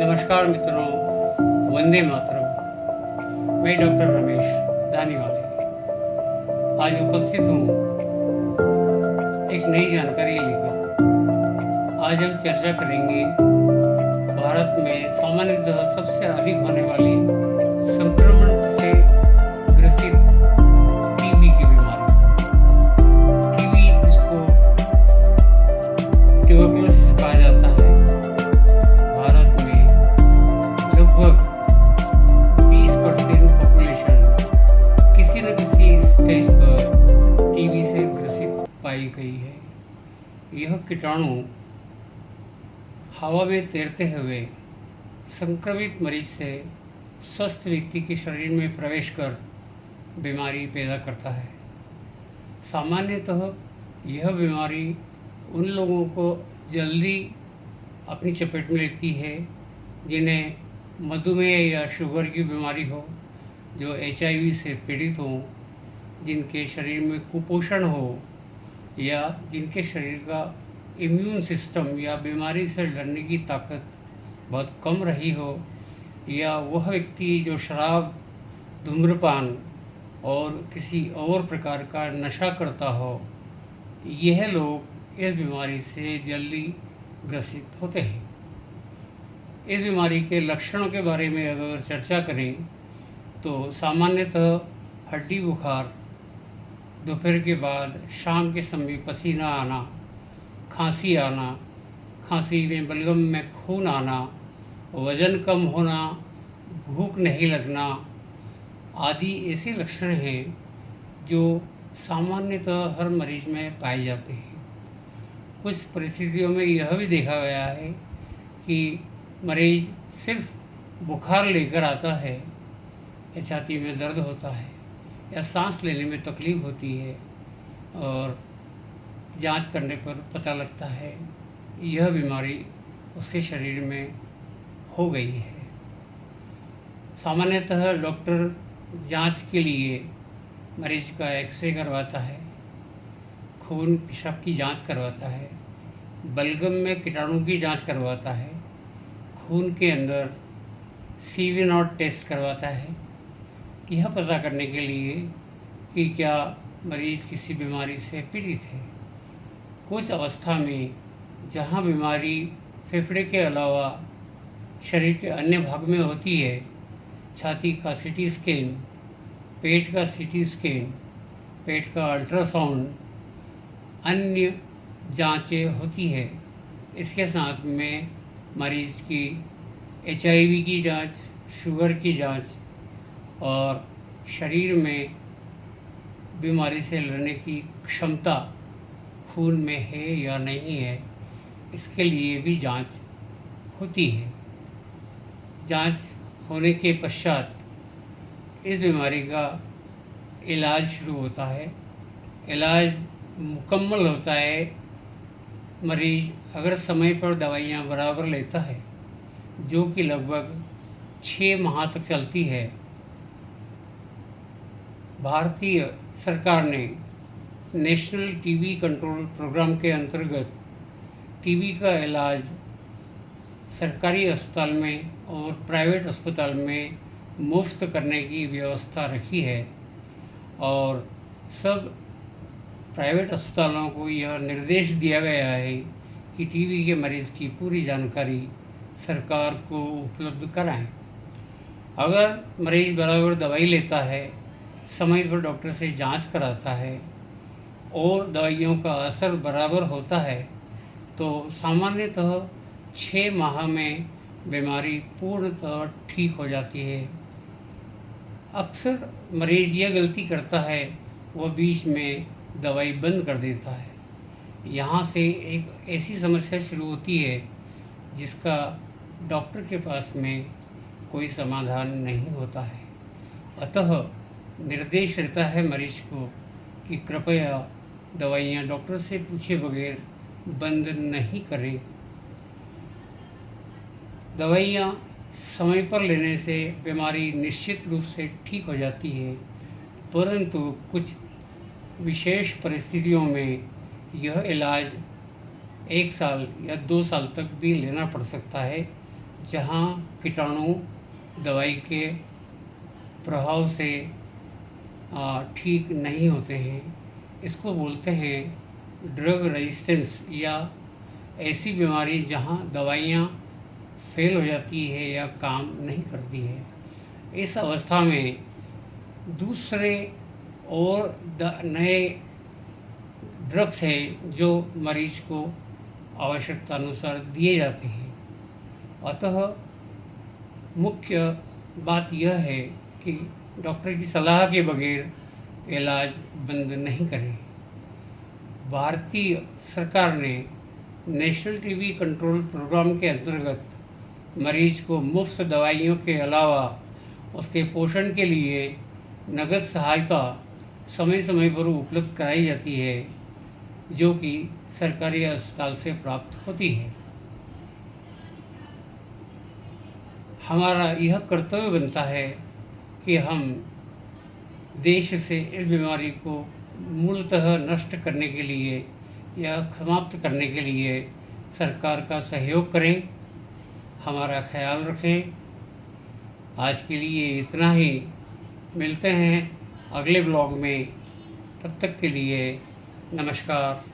नमस्कार मित्रों, वंदे मातरम। मैं डॉक्टर रमेश दानीवाले आज उपस्थित हूँ एक नई जानकारी लेकर। आज हम चर्चा करेंगे भारत में सामान्यतः सबसे अधिक होने वाली संक्रमण से ग्रसित टीबी की बीमारी। टीबी जिसको ट्यूबरकुलोसिस कहा जाता है, भारत में लगभग 20% पॉपुलेशन किसी न किसी स्टेज पर टीबी से ग्रसित पाई गई है। यह कीटाणु हवा में तैरते हुए संक्रमित मरीज से स्वस्थ व्यक्ति के शरीर में प्रवेश कर बीमारी पैदा करता है। सामान्यतः यह बीमारी उन लोगों को जल्दी अपनी चपेट में लेती है जिन्हें मधुमेह या शुगर की बीमारी हो, जो HIV से पीड़ित हों, जिनके शरीर में कुपोषण हो या जिनके शरीर का इम्यून सिस्टम या बीमारी से लड़ने की ताकत बहुत कम रही हो, या वह व्यक्ति जो शराब, धूम्रपान और किसी और प्रकार का नशा करता हो, यह लोग इस बीमारी से जल्दी ग्रसित होते हैं। इस बीमारी के लक्षणों के बारे में अगर चर्चा करें तो सामान्यतः हड्डी बुखार, दोपहर के बाद शाम के समय पसीना आना, खांसी आना, खांसी में बलगम में खून आना, वज़न कम होना, भूख नहीं लगना आदि ऐसे लक्षण हैं जो सामान्यतः हर मरीज में पाए जाते हैं। कुछ परिस्थितियों में यह भी देखा गया है कि मरीज सिर्फ बुखार लेकर आता है या छाती में दर्द होता है या सांस लेने में तकलीफ़ होती है और जांच करने पर पता लगता है यह बीमारी उसके शरीर में हो गई है। सामान्यतः डॉक्टर जांच के लिए मरीज का एक्सरे करवाता है, खून पेशाब की जांच करवाता है, बलगम में कीटाणु की जांच करवाता है, खून के अंदर CV0 टेस्ट करवाता है, यह पता करने के लिए कि क्या मरीज किसी बीमारी से पीड़ित है। कुछ अवस्था में जहां बीमारी फेफड़े के अलावा शरीर के अन्य भाग में होती है, छाती का CT स्कैन, पेट का CT स्कैन, पेट का अल्ट्रासाउंड, अन्य जांचें होती है। इसके साथ में मरीज की HIV की जांच, शुगर की जांच और शरीर में बीमारी से लड़ने की क्षमता खून में है या नहीं है, इसके लिए भी जांच होती है। जांच होने के पश्चात इस बीमारी का इलाज शुरू होता है। इलाज मुकम्मल होता है मरीज अगर समय पर दवाइयाँ बराबर लेता है, जो कि लगभग 6 माह तक चलती है। भारतीय सरकार ने नेशनल टीबी कंट्रोल प्रोग्राम के अंतर्गत टीबी का इलाज सरकारी अस्पताल में और प्राइवेट अस्पताल में मुफ्त करने की व्यवस्था रखी है और सब प्राइवेट अस्पतालों को यह निर्देश दिया गया है कि टीबी के मरीज़ की पूरी जानकारी सरकार को उपलब्ध कराएं। अगर मरीज़ बराबर दवाई लेता है, समय पर डॉक्टर से जांच कराता है और दवाइयों का असर बराबर होता है, तो सामान्यतः 6 माह में बीमारी पूर्णतः ठीक हो जाती है। अक्सर मरीज़ यह गलती करता है, वह बीच में दवाई बंद कर देता है। यहाँ से एक ऐसी समस्या शुरू होती है जिसका डॉक्टर के पास में कोई समाधान नहीं होता है। अतः निर्देश रहता है मरीज को कि कृपया दवाइयाँ डॉक्टर से पूछे बगैर बंद नहीं करें। दवाइयाँ समय पर लेने से बीमारी निश्चित रूप से ठीक हो जाती है, परंतु कुछ विशेष परिस्थितियों में यह इलाज 1 साल या 2 साल तक भी लेना पड़ सकता है, जहाँ कीटाणु दवाई के प्रभाव से ठीक नहीं होते हैं, इसको बोलते हैं ड्रग रेजिस्टेंस, या ऐसी बीमारी जहाँ दवाइयाँ फेल हो जाती है या काम नहीं करती है। इस अवस्था में दूसरे और नए ड्रग्स हैं जो मरीज को आवश्यकता अनुसार दिए जाते हैं। अतः मुख्य बात यह है कि डॉक्टर की सलाह के बगैर इलाज बंद नहीं करें। भारतीय सरकार ने नेशनल टीबी कंट्रोल प्रोग्राम के अंतर्गत मरीज को मुफ्त दवाइयों के अलावा उसके पोषण के लिए नगद सहायता समय समय पर उपलब्ध कराई जाती है, जो कि सरकारी अस्पताल से प्राप्त होती है। हमारा यह कर्तव्य बनता है कि हम देश से इस बीमारी को मूलतः नष्ट करने के लिए या समाप्त करने के लिए सरकार का सहयोग करें, हमारा ख्याल रखें। आज के लिए इतना ही। मिलते हैं अगले ब्लॉग में। तब तक के लिए नमस्कार।